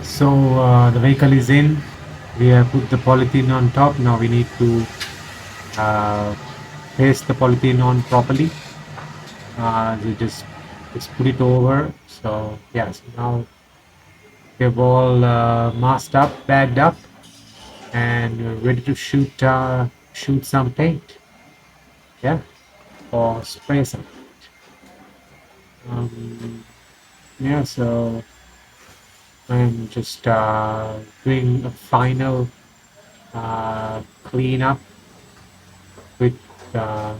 So the vehicle is in. We have put the polythene on top. Now we need to paste the polythene on properly. We just put it over. So yes, now we've all masked up, bagged up, and we're ready to shoot some paint. Yeah, or spray some. Yeah, so I'm just doing a final cleanup with uh,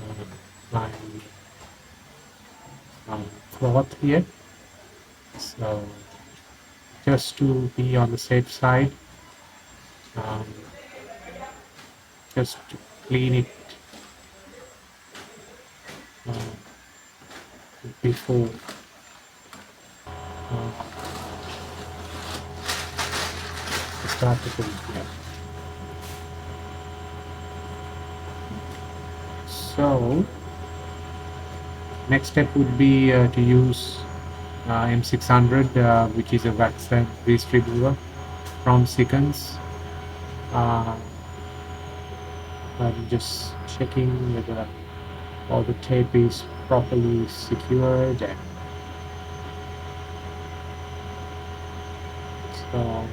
my cloth here. So just to be on the safe side, um, just to clean it uh, before I start the paint. Yeah. So next step would be to use M600, which is a wax and grease remover from Seconds. I'm just checking whether all the tape is properly secured, and so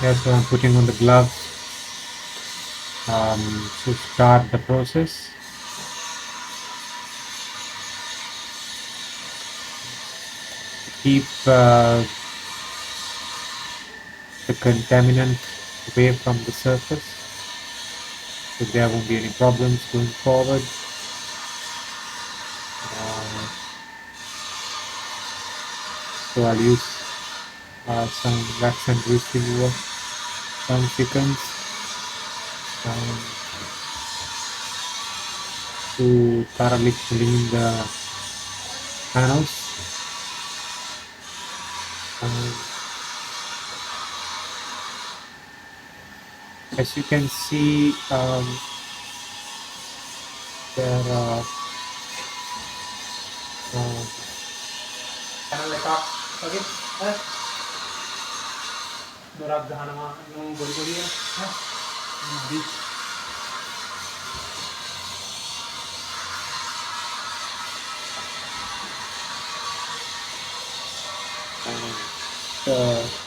yeah, so I'm putting on the gloves to start the process. Keep the contaminant away from the surface, so there won't be any problems going forward. So I'll use some wax and grease remover from Seconds to thoroughly clean the panels. As you can see, there are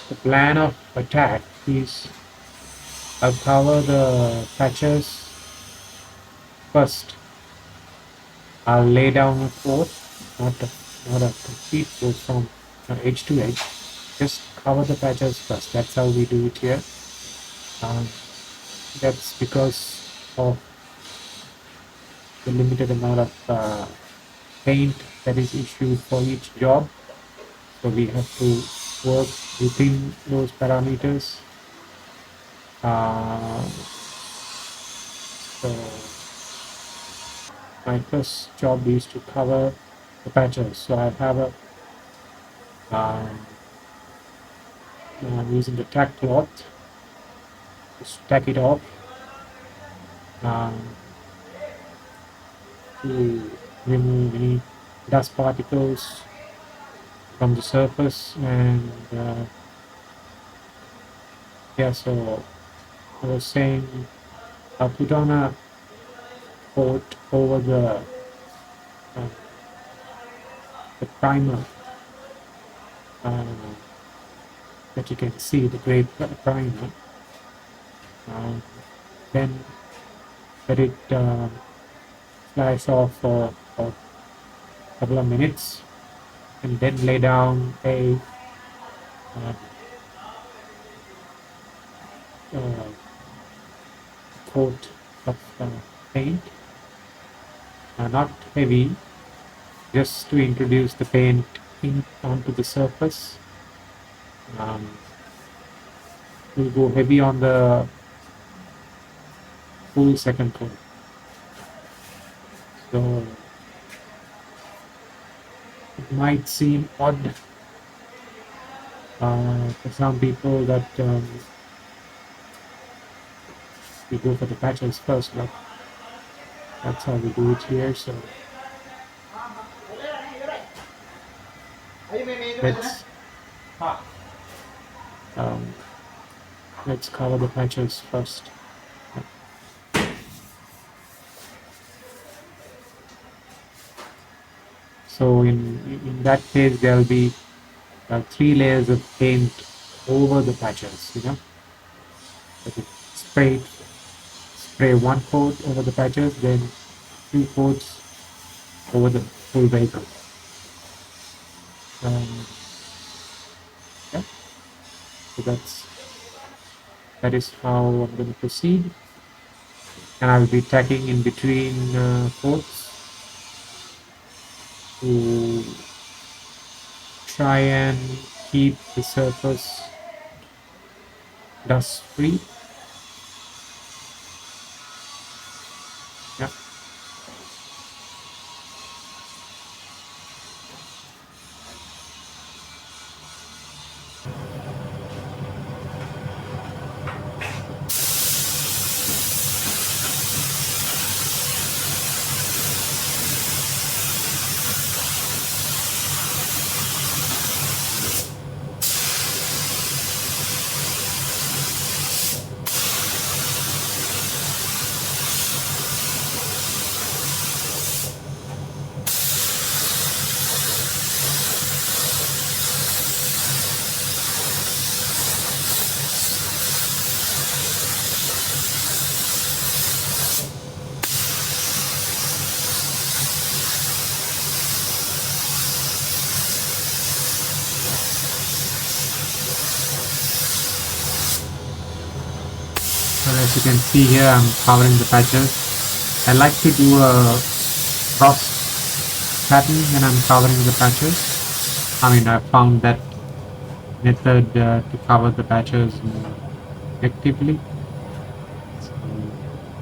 the plan of attack is I'll cover the patches first. I'll lay down a coat, not a complete coat from edge to edge. Just cover the patches first. That's how we do it here. That's because of the limited amount of paint that is issued for each job. So we have to work within those parameters. So my first job is to cover the patches. So I have a I'm using the tack cloth, just tack it off to remove any dust particles from the surface. And yeah, so I was saying I'll put on a coat over the primer that you can see, the gray primer. Then let it flash off for a couple of minutes, and then lay down a coat of paint, not heavy, just to introduce the paint onto the surface. Um, we'll go heavy on the full second coat. So it might seem odd for some people that we go for the patches first, but that's how we do it here. So let's um, let's cover the patches first. So in that case, there'll be 3 layers of paint over the patches. Okay. Spray one coat over the patches, then 2 coats over the full vehicle. Um, yeah, so that is how I'm going to proceed, and I'll be tacking in between coats to try and keep the surface dust free. Yeah. And as you can see here, I'm covering the patches. I like to do a cross pattern when I'm covering the patches. I mean, I found that method to cover the patches more effectively. So,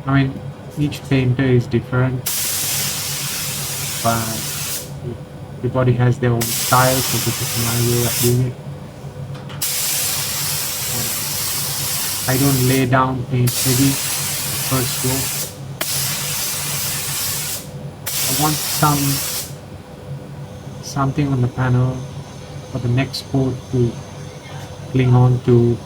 I mean, each painter is different, but everybody has their own style, so this is my way of doing it. I don't lay down paint heavy first row. I want something on the panel for the next coat to cling on to.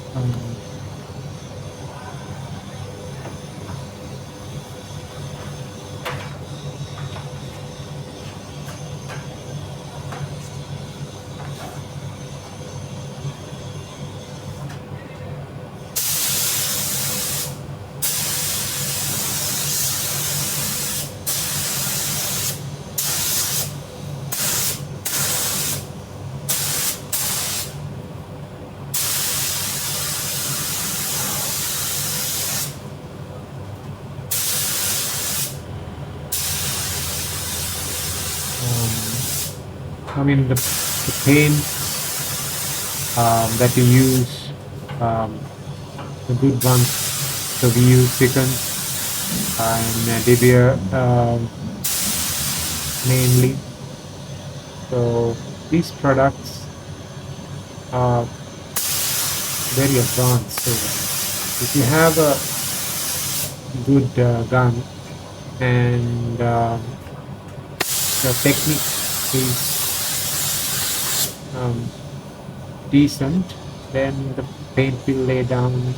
I mean, the paint that you use, the good ones, so we use Chicken and Devere mainly. So these products are very advanced. So if you have a good gun and the technique is decent, then the paint will lay down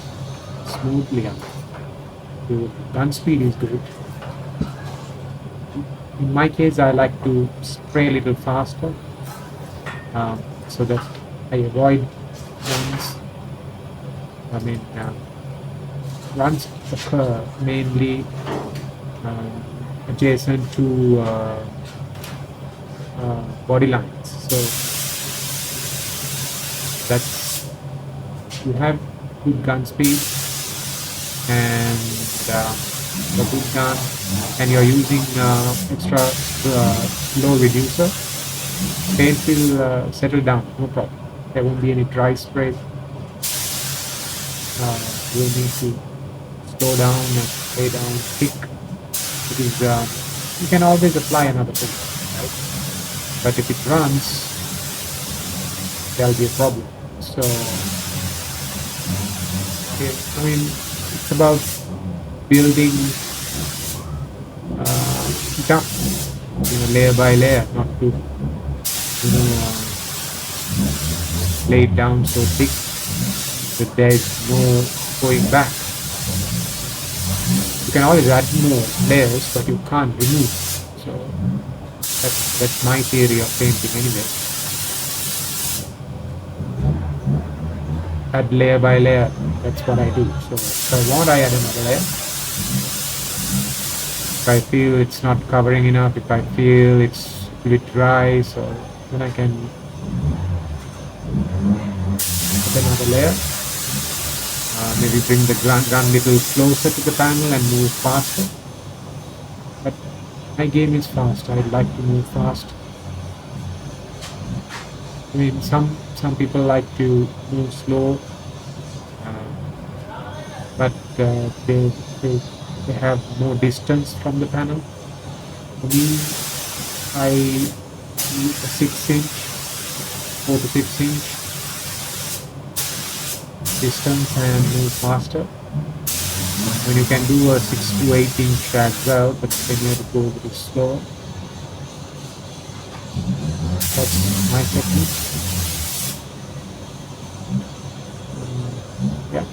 smoothly. The gun speed is good. In my case, I like to spray a little faster so that I avoid runs. I mean, runs occur mainly adjacent to body lines. So that's, you have good gun speed and a good gun, and you're using extra low reducer, paint will settle down, no problem. There won't be any dry spray. You'll need to slow down and lay down thick, because you can always apply another coat, right? But if it runs, there'll be a problem. So, yeah, I mean, it's about building it up, layer by layer, not to, lay it down so thick that there's no going back. You can always add more layers, but you can't remove. So that's my theory of painting anyway. Add layer by layer. That's what I do. So if I want, I add another layer. If I feel it's not covering enough, if I feel it's a bit dry, so then I can add another layer. Maybe bring the gun a little closer to the panel and move faster. But my game is fast. I'd like to move fast. I mean, some people like to move slow, but they have more distance from the panel. For me, I use a 6-inch, 4 to 6-inch distance and move faster. I mean, you can do a 6 to 8-inch as well, but then you have to go a little slower. That's my technique. Yeah.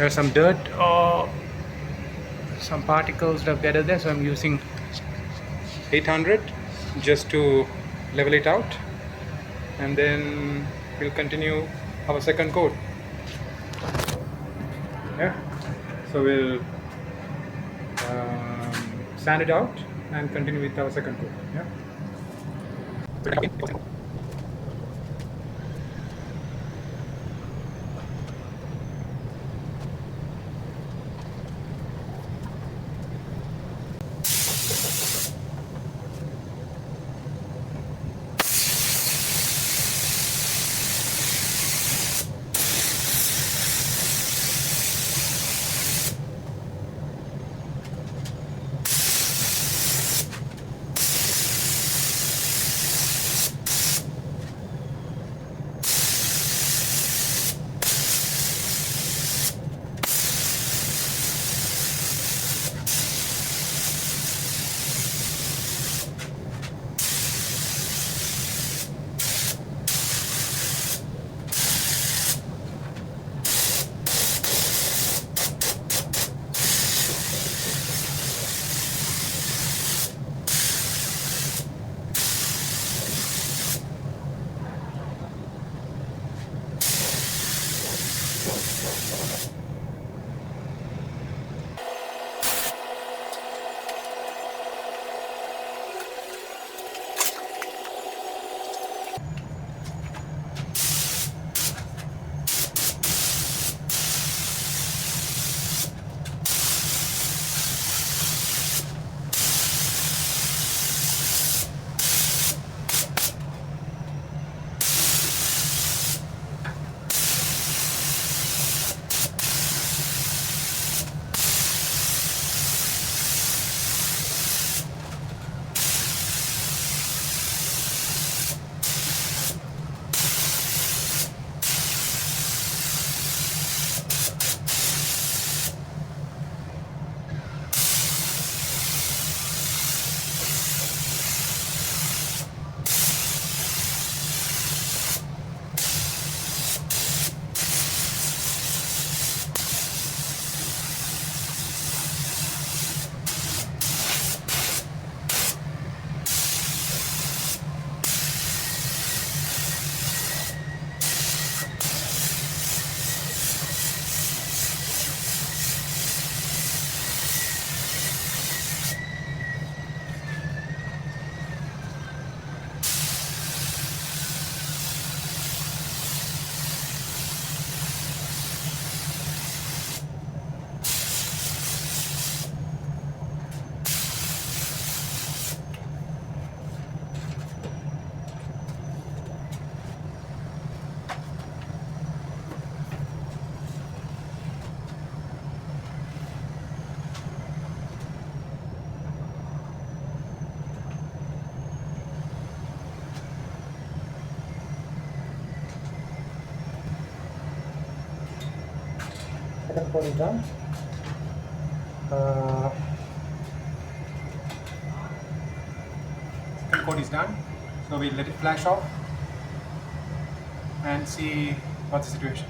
There's some dirt or some particles that have gathered there, so I'm using 800 just to level it out, and then we'll continue our second coat. Yeah, so we'll sand it out and continue with our second coat. Yeah. Second coat is done. Second coat is done. So we'll let it flash off and see what's the situation.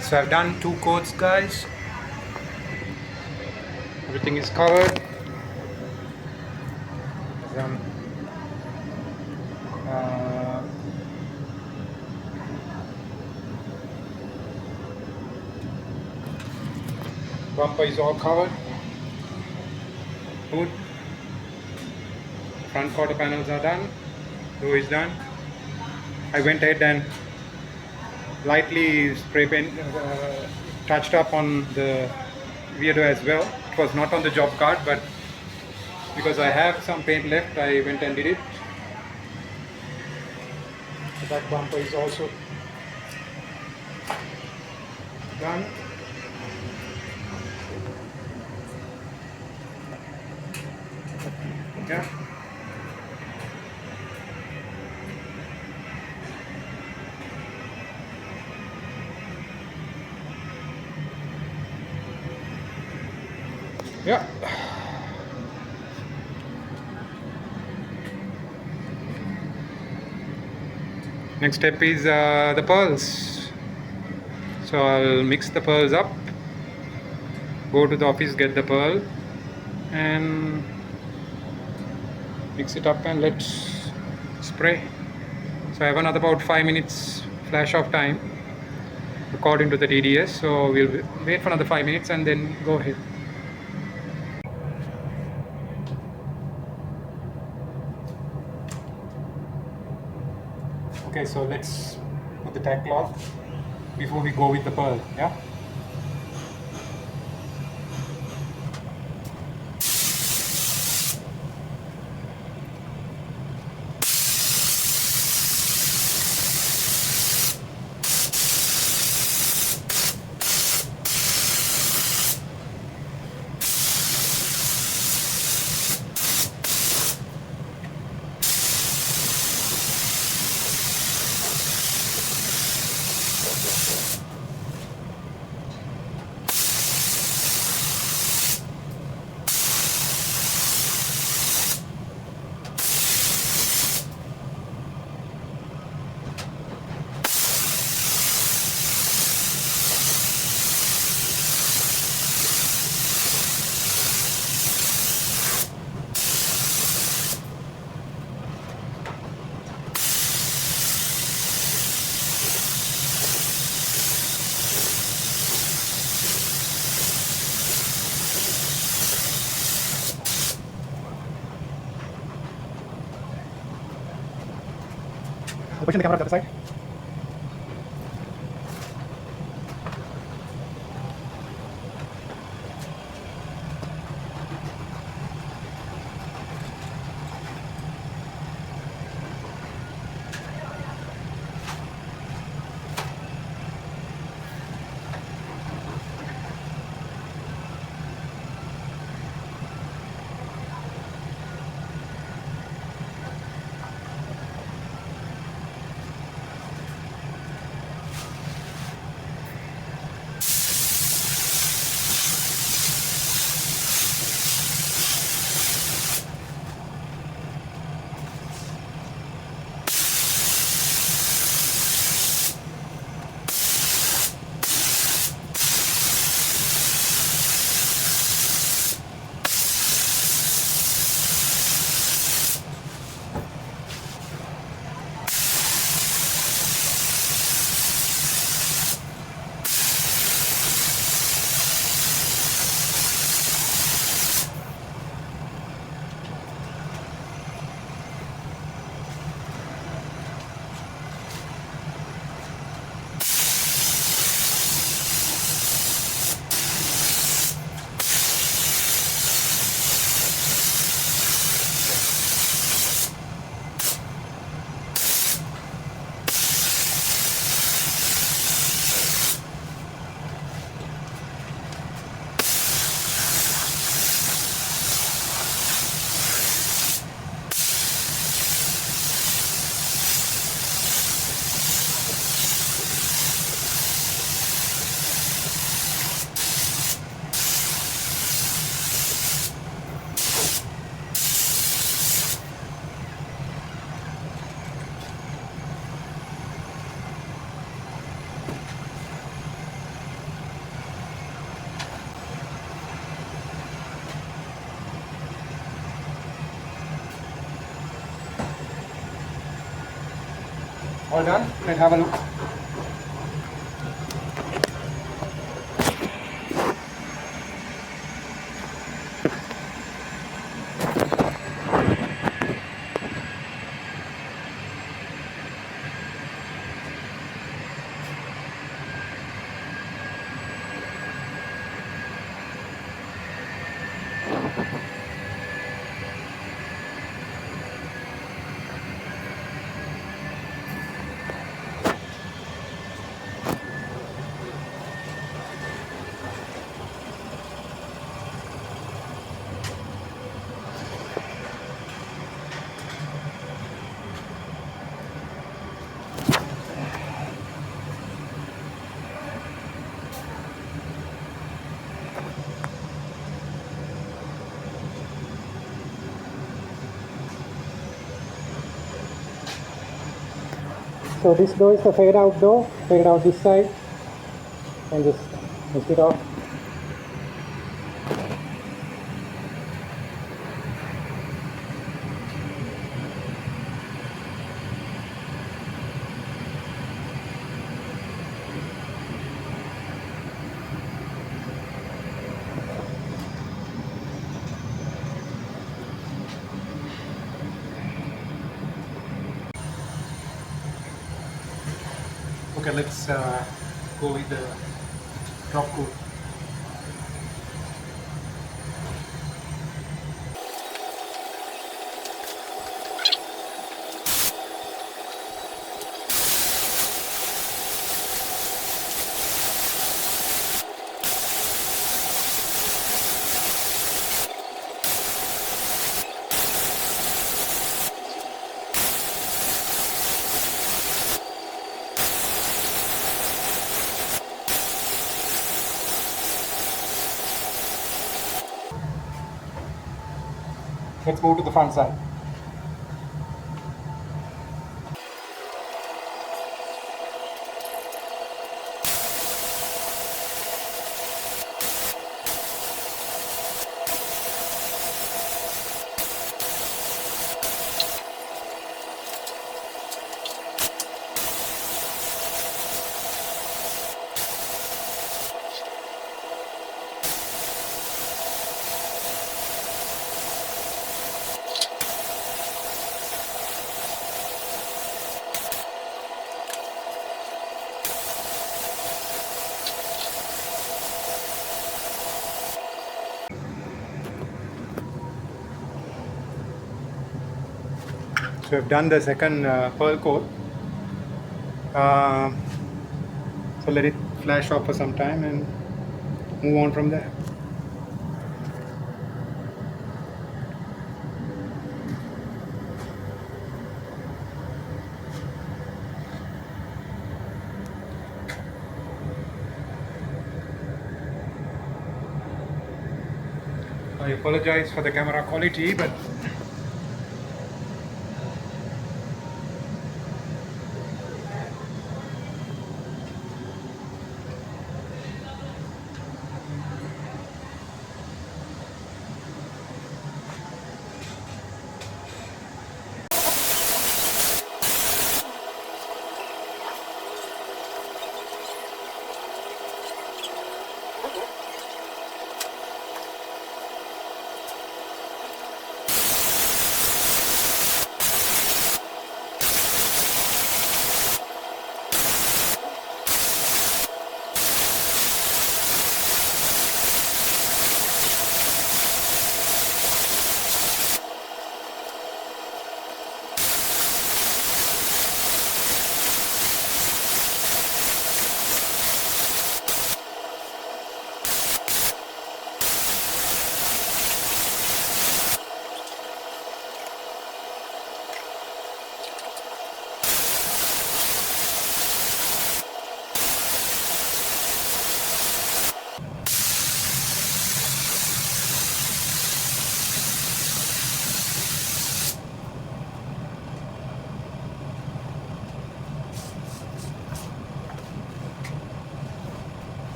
So I've done 2 coats, guys. Everything is covered. Some bumper is all covered. Hood, front quarter panels are done. Door is done. I went ahead and lightly spray paint touched up on the rear door as well. It was not on the job card, but because I have some paint left, I went and did it. The back bumper is also done. Yeah. Yeah. Next step is the pearls. So I'll mix the pearls up, go to the office, get the pearl, and mix it up, and let's spray. So I have another about 5 minutes flash of time according to the TDS. So we'll wait for another 5 minutes and then go ahead. Okay, so let's put the tack cloth before we go with the pearl. Yeah. Position the camera to the other side. All done. Let's have a look. So this door is the fade out door, fade out this side. And just mix it off. Okay, let's go with the top coat. Let's move to the front side. So I've done the second pearl coat. Um so let it flash off for some time and move on from there. I apologize for the camera quality, but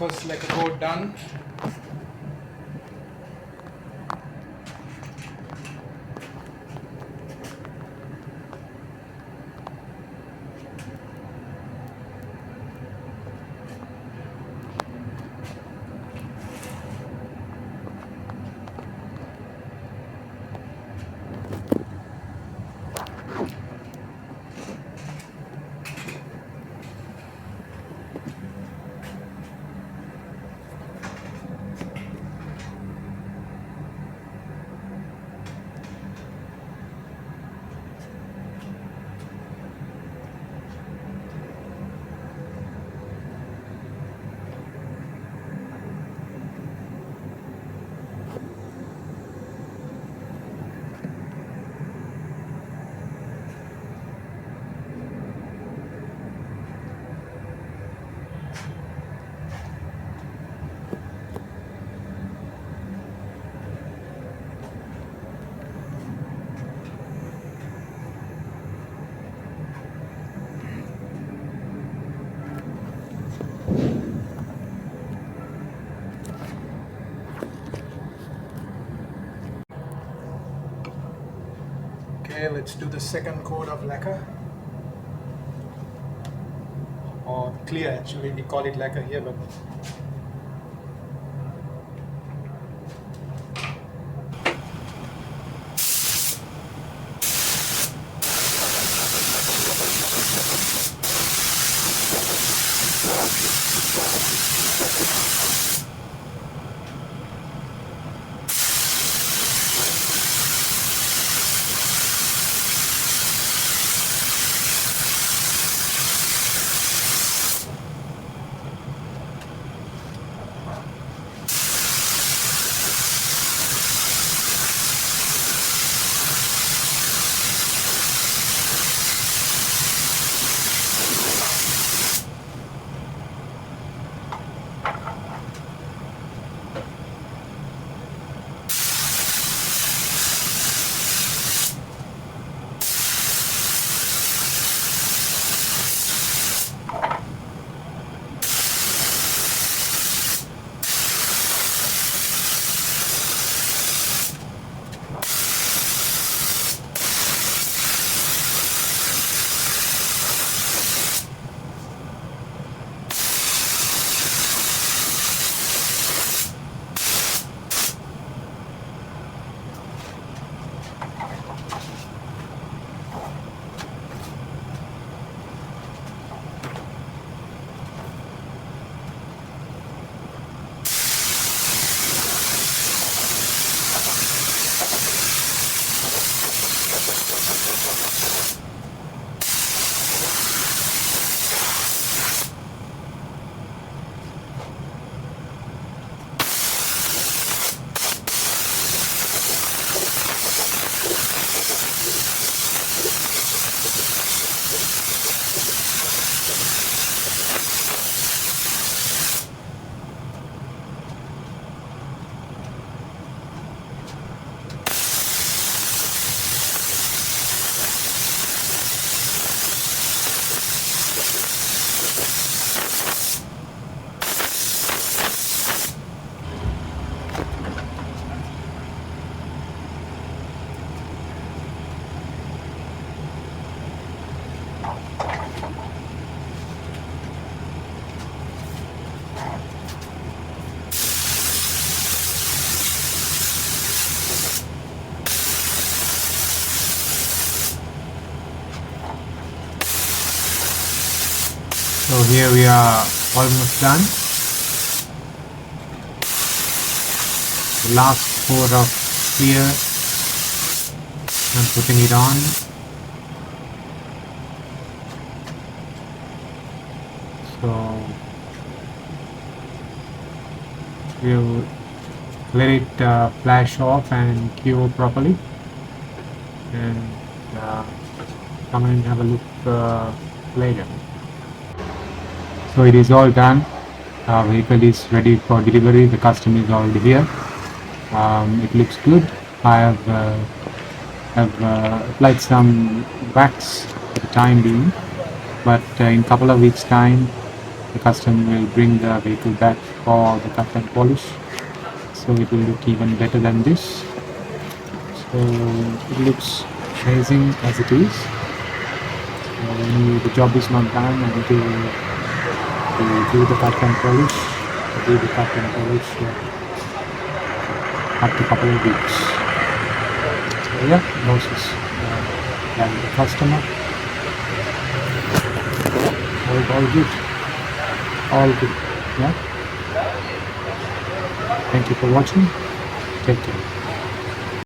first like a coat done. let's do the second coat of lacquer. Or clear, actually, we call it lacquer here, but So here we are almost done. The last coat of clear, I'm putting it on. So we'll let it flash off and cure properly, and come and have a look later. So it is all done. Our vehicle is ready for delivery. The customer is already here. It looks good. I have applied some wax for the time being, but in a couple of weeks' time, the customer will bring the vehicle back for the cut and polish. So it will look even better than this. So it looks amazing as it is. The job is not done until we do the cut and polish. We do the cut and polish after a couple of weeks. So yeah, process and the customer. All good. All good. Yeah. Thank you for watching. Take care.